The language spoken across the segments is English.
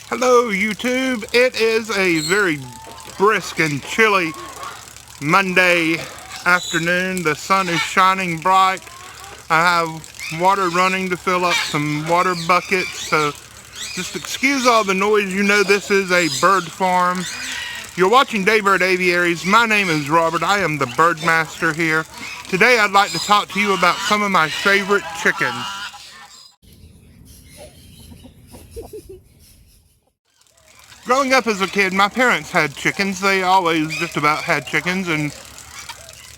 Hello YouTube, it is a very brisk and chilly Monday afternoon. The sun is shining bright. I have water running to fill up some water buckets, so just excuse all the noise. You know this is a bird farm. You're watching Daybird Aviaries. My name is Robert. I am the bird master here. Today I'd like to talk to you about some of my favorite chickens. Growing up as a kid, my parents had chickens. They always just about had chickens, and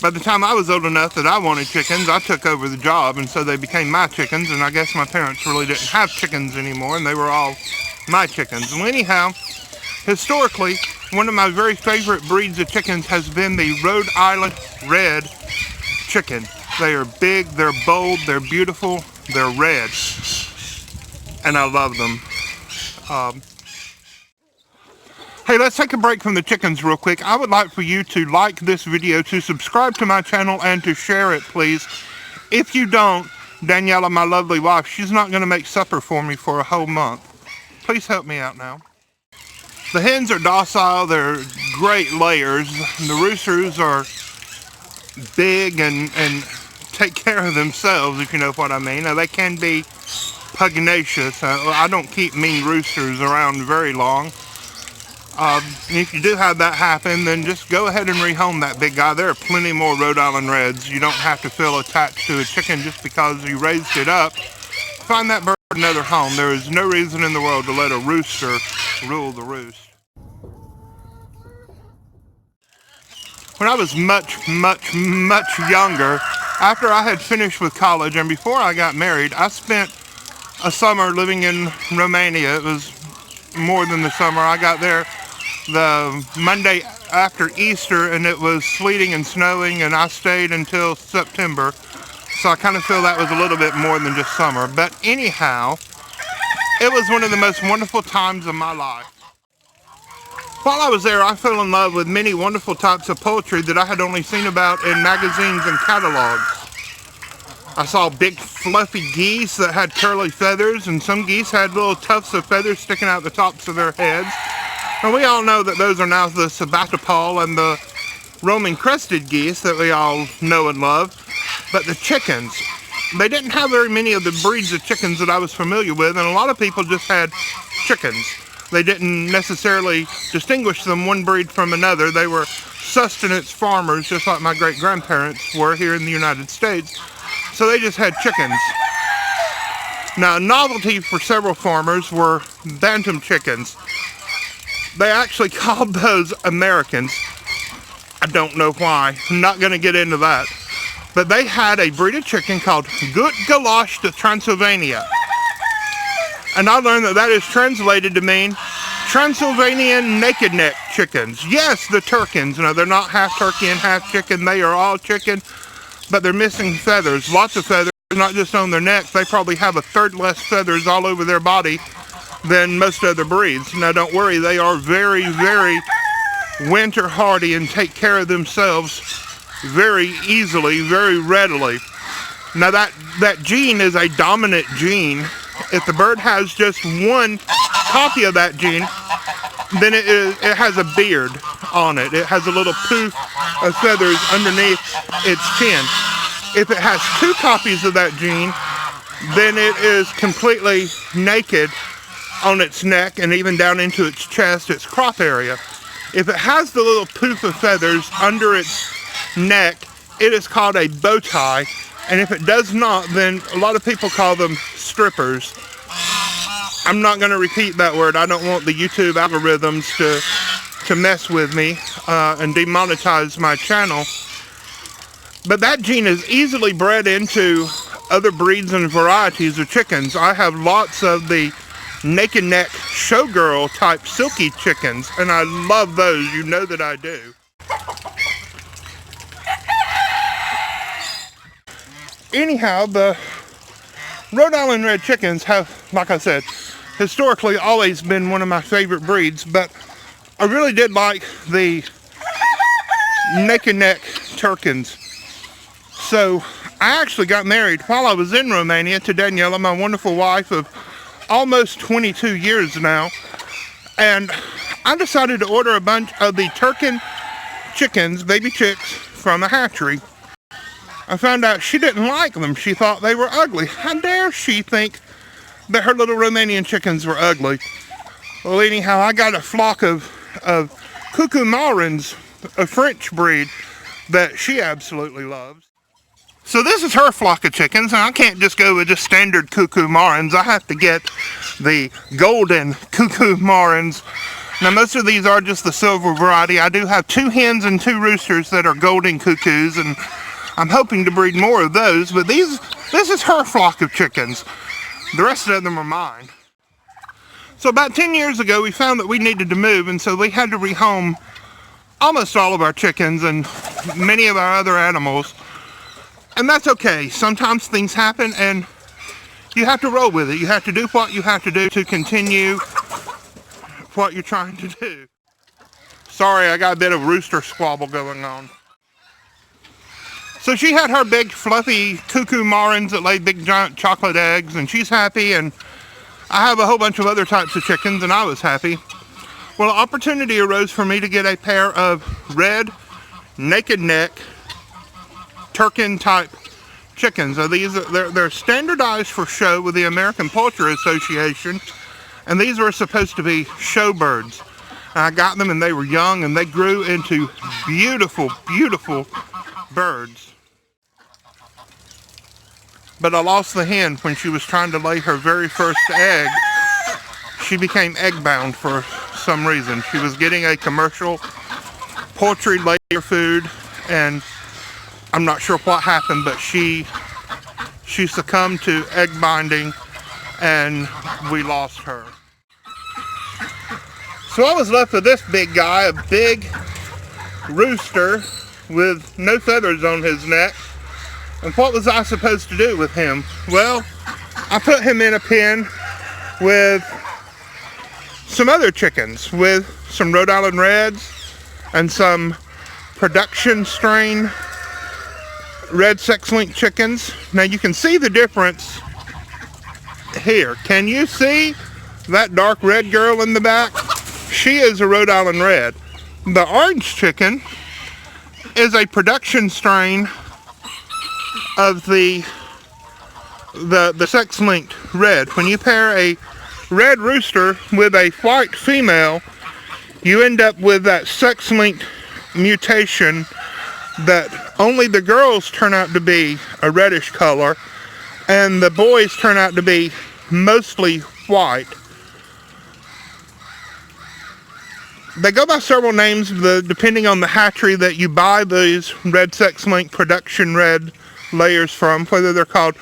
by the time I was old enough that I wanted chickens, I took over the job, and so they became my chickens, and I guess my parents really didn't have chickens anymore, and they were all my chickens. Well, anyhow, historically, one of my very favorite breeds of chickens has been the Rhode Island red chicken. They are big, they're bold, they're beautiful, they're red, and I love them. Hey, let's take a break from the chickens real quick. I would like for you to like this video, to subscribe to my channel, and to share it, please. If you don't, Daniela, my lovely wife, she's not going to make supper for me for a whole month. Please help me out now. The hens are docile. They're great layers. The roosters are big and take care of themselves, if you know what I mean. Now, they can be pugnacious. I don't keep mean roosters around very long. If you do have that happen, then just go ahead and rehome that big guy. There are plenty more Rhode Island Reds. You don't have to feel attached to a chicken just because you raised it up. Find that bird another home. There is no reason in the world to let a rooster rule the roost. When I was much younger, after I had finished with college and before I got married, I spent a summer living in Romania. It was more than the summer. I got there the Monday after Easter, and it was sleeting and snowing, and I stayed until September, so I kind of feel that was a little bit more than just summer. But anyhow, it was one of the most wonderful times of my life. While I was there, I fell in love with many wonderful types of poultry that I had only seen about in magazines and catalogs. I saw big fluffy geese that had curly feathers, and some geese had little tufts of feathers sticking out the tops of their heads. And we all know that those are now the Sebastopol and the Roman crested geese that we all know and love. But the chickens, they didn't have very many of the breeds of chickens that I was familiar with, and a lot of people just had chickens. They didn't necessarily distinguish them one breed from another. They were sustenance farmers, just like my great-grandparents were here in the United States. So they just had chickens. Now, a novelty for several farmers were bantam chickens. They actually called those Americans. I don't know why. I'm not going to get into that. But they had a breed of chicken called Gât Golaş to Transilvania. And I learned that that is translated to mean Transylvanian naked neck chickens. Yes, the Turkens. No, they're not half turkey and half chicken. They are all chicken, but they're missing feathers. Lots of feathers, not just on their necks. They probably have a third less feathers all over their body than most other breeds. Now, don't worry. They are very winter hardy and take care of themselves very easily, very readily. Now, that gene is a dominant gene. If the bird has just one copy of that gene, then it has a beard on it. It has a little poof of feathers underneath its chin. If it has two copies of that gene, then it is completely naked on its neck and even down into its chest, its crop area. If it has the little poof of feathers under its neck, it is called a bow tie. And if it does not, then a lot of people call them strippers. I'm not going to repeat that word. I don't want the YouTube algorithms to mess with me and demonetize my channel. But that gene is easily bred into other breeds and varieties of chickens. I have lots of the naked neck showgirl type silky chickens, and I love those. You know that I do. Anyhow, the Rhode Island red chickens have, like I said, historically always been one of my favorite breeds, but I really did like the naked neck Turkens. So I actually got married while I was in Romania to Daniela, my wonderful wife of almost 22 years now. And I decided to order a bunch of the Turken chickens, baby chicks, from a hatchery. I found out she didn't like them. She thought they were ugly. How dare she think that her little Romanian chickens were ugly? Well, anyhow, I got a flock of cuckoo marins, a French breed, that she absolutely loves. So this is her flock of chickens, and I can't just go with just standard cuckoo marins. I have to get the golden cuckoo marins. Now, most of these are just the silver variety. I do have 2 hens and 2 roosters that are golden cuckoos, and I'm hoping to breed more of those, but this is her flock of chickens. The rest of them are mine. So about 10 years ago, we found that we needed to move, and so we had to rehome almost all of our chickens and many of our other animals. And that's okay. Sometimes things happen, and you have to roll with it. You have to do what you have to do to continue what you're trying to do. Sorry, I got a bit of rooster squabble going on. So she had her big fluffy cuckoo marins that lay big giant chocolate eggs, and she's happy, and I have a whole bunch of other types of chickens, and I was happy. Well, an opportunity arose for me to get a pair of red naked neck Turken type chickens. So they're standardized for show with the American Poultry Association, and these were supposed to be show birds. And I got them, and they were young, and they grew into beautiful, beautiful birds. But I lost the hen when she was trying to lay her very first egg. She became egg bound for some reason. She was getting a commercial poultry layer food, and I'm not sure what happened, but she succumbed to egg binding, and we lost her. So I was left with this big guy, a big rooster with no feathers on his neck. And what was I supposed to do with him? Well, I put him in a pen with some other chickens, with some Rhode Island Reds and some production strain red sex-linked chickens. Now you can see the difference here. Can you see that dark red girl in the back? She is a Rhode Island Red. The orange chicken is a production strain of the sex-linked red. When you pair a red rooster with a white female, you end up with that sex-linked mutation that only the girls turn out to be a reddish color and the boys turn out to be mostly white. They go by several names depending on the hatchery that you buy these red sex-linked production red layers from, whether they're called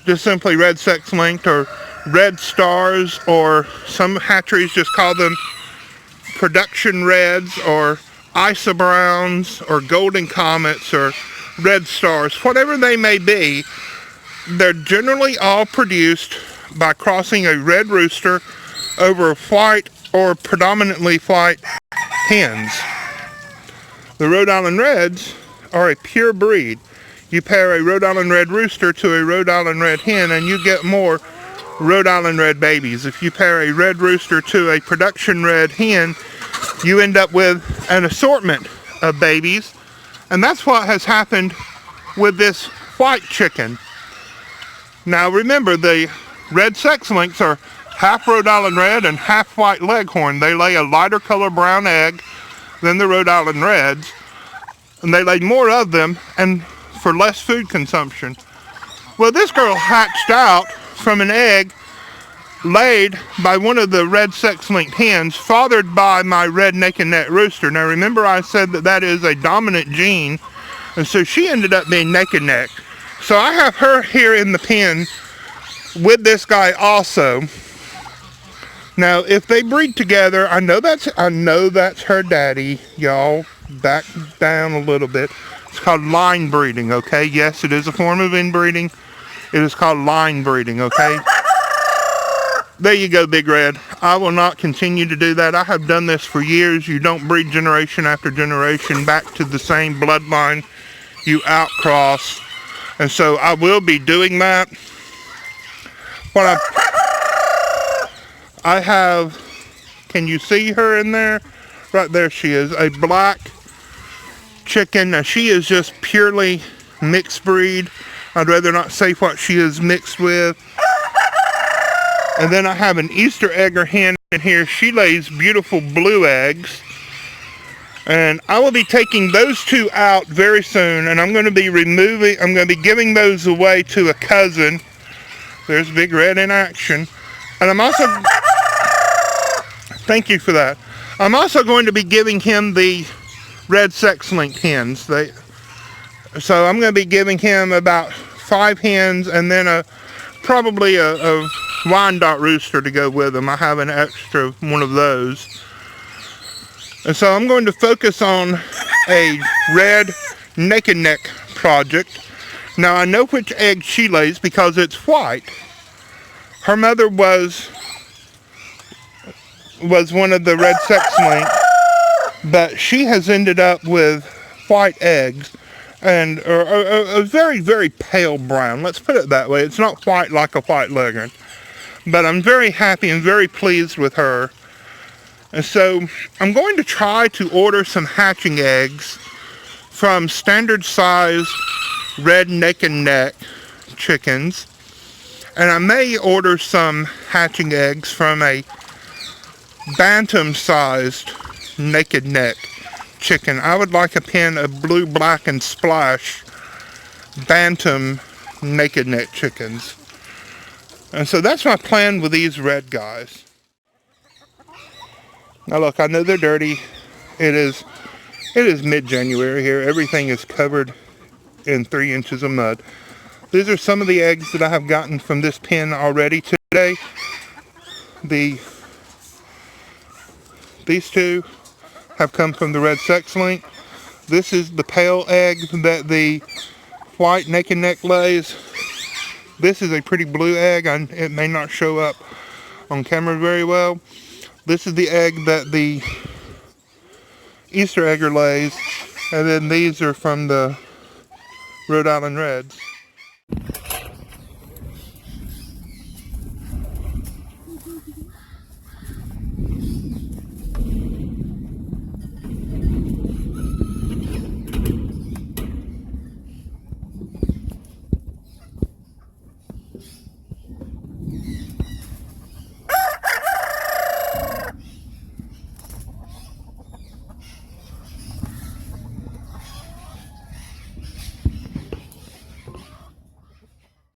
just simply red sex-linked or red stars, or some hatcheries just call them production reds or Isa browns or golden comets or red stars. Whatever they may be, they're generally all produced by crossing a red rooster over white or predominantly white hens. The Rhode Island Reds are a pure breed. You pair a Rhode Island Red rooster to a Rhode Island Red hen and you get more Rhode Island Red babies. If you pair a red rooster to a production red hen, you end up with an assortment of babies, and that's what has happened with this white chicken. Now remember, the red sex links are half Rhode Island Red and half white Leghorn. They lay a lighter color brown egg than the Rhode Island Reds, and they lay more of them and for less food consumption. Well, this girl hatched out from an egg laid by one of the red sex-linked hens, fathered by my red naked neck rooster. Now remember, I said that that is a dominant gene, and so she ended up being naked neck. So I have her here in the pen with this guy also. Now if they breed together, I know that's her daddy. Y'all back down a little bit. It's called line breeding, okay? Yes, it is a form of inbreeding. It is called line breeding, okay? There you go, Big Red. I will not continue to do that. I have done this for years. You don't breed generation after generation back to the same bloodline. You outcross. And so I will be doing that. What I have Can you see her in there? Right there she is, a black chicken. Now she is just purely mixed breed. I'd rather not say what she is mixed with. And then I have an Easter egger hen in here. She lays beautiful blue eggs. And I will be taking those two out very soon, and I'm going to be giving those away to a cousin. There's Big Red in action. And I'm also, thank you for that. I'm also going to be giving him the red sex-linked hens. So I'm going to be giving him about 5 hens and then probably a Wyandotte rooster to go with them. I have an extra one of those. And so I'm going to focus on a red naked neck project. Now I know which egg she lays because it's white. Her mother was one of the red sex-linked, but she has ended up with white eggs and a very, very pale brown. Let's put it that way. It's not white like a white leghorn, but I'm very happy and very pleased with her. And so I'm going to try to order some hatching eggs from standard size red naked neck chickens. And I may order some hatching eggs from a bantam sized naked neck chicken. I would like a pen of blue, black, and splash bantam naked neck chickens. And so that's my plan with these red guys. Now look, I know they're dirty. It is mid-January here. Everything is covered in 3 inches of mud. These are some of the eggs that I have gotten from this pen already today. These two have come from the red sex-link. This is the pale egg that the white naked neck lays. This is a pretty blue egg. It may not show up on camera very well. This is the egg that the Easter egger lays, and then these are from the Rhode Island Reds.